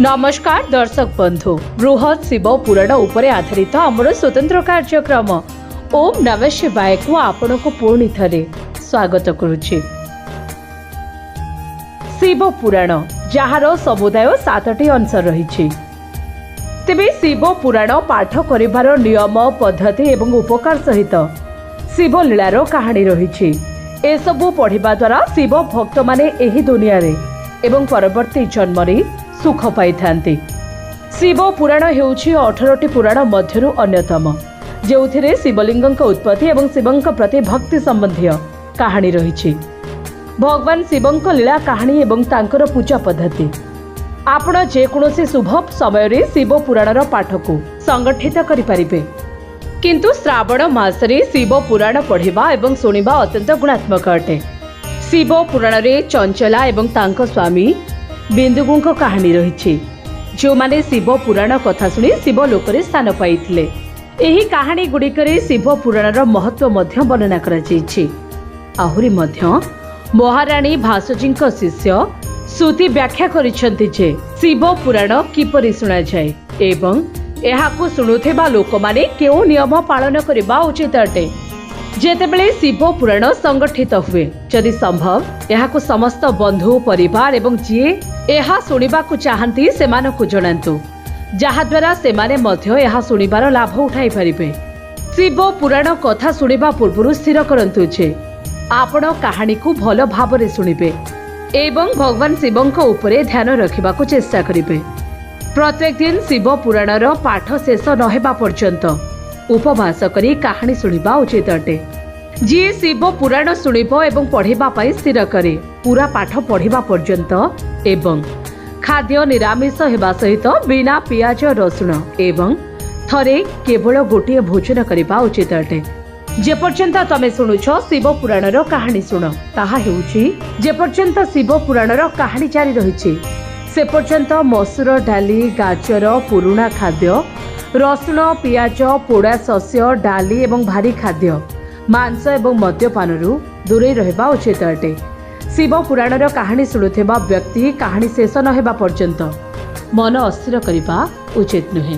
नमस्कार दर्शक बंधु बृहत शिव पुराण उपरे आधारित आमर स्वतंत्र कार्यक्रम ओम नमः शिवाय को आपण को पुणी थरे स्वागत करुछि। शिव पुराण जार समुदाय 7टी अंश रही। तेबे शिव पुराण पाठ करिवार नियम पद्धति एवं उपकार सहित शिव लीलार कहानी रही। एसबू पढ़िबा द्वारा शिव भक्त माने एही दुनिया रे एवं परवर्ती जन्म रे सुख पाई थांती। शिव पुराण हेउछि 18टी पुराण मध्यरु अन्यतम, जेउथिरे शिवलिंगक उत्पत्ति एवं शिवंक प्रति भक्ति संबंधी कहानी रही। भगवान शिवंक लीला कहानी एवं तांकर पूजा पद्धति आपण जेकोसी शुभ समय रे शिव पुराणर पाठ को संगठित करि परिबे। किंतु श्रावण मासरे शिव पुराण पढ़िबा एवं सुनिबा अत्यंत गुणात्मक अटे। शिव पुराण रे चंचला एवं तांको स्वामी बिंदुगुंक कहानी रही, जो माने शिव पुराण कथा सुनी शिव लोकरे स्थान पाइथिले। एही कहानी गुड़िकरे शिव पुराणर महत्व मध्य वर्णना करा जायछि। आहुरी मध्य महारानी भासजींक शिष्य श्रुति व्याख्या करिसंति जे शिव पुराण किपरि सुना जाय एवं एहाकु सुनुथेबा लोक माने केउ नियम पालन करिबा उचित अटे। जेतेबेले शिव पुराण संगठित हुए, जदि संभव एहाकु समस्त बंधु परिवार एवं जिए एहा सुनिबाकु चाहंती सेमानकु जणांतु, जहा द्वारा सेमाने मध्य एहा सुनिबार लाभ उठाई परिबे। शिव पुराण कथा सुनिबा पूर्वरु स्थिर करंतु जे आपण कहानी को भल भाबरे सुनिबे एवं भगवान शिवंक उपरे ध्यान रखिबाकु चेष्टा करिबे। प्रत्येक दिन शिव पुराणर पाठ शेष नहेबा पर्यंत उपवास करी कहानी सुनिबा उचित अटे। जी शिव पुराण सुनिब एवं पढ़िबा पई स्थिर करे, पूरा पाठ पढ़िबा पर्यंत एवं खाद्य निरामिष हेबा सहित बिना पियाज रसुण एवं थरे केवल गोटे भोजन करिबा उचित अटे। जे पर्यंत तमे सुनुछ शिव पुराणर कहानी सुन, ताहा हेउछि जे पर्यंत शिव पुराणर कहानी जारी रहिछि से पर्यंत मसूर डाली गाजर पुरुणा खाद्य रसुण पियाज पोड़ा शस्य डाली एवं भारी खाद्य मांस एवं मद्यपानरू दूरे रहबा उचित अटे। शिव पुराणर कहानी शुणुथिबा व्यक्ति कहानी शेष न हेबा पर्यंत मन अस्थिर करिबा उचित नुहे।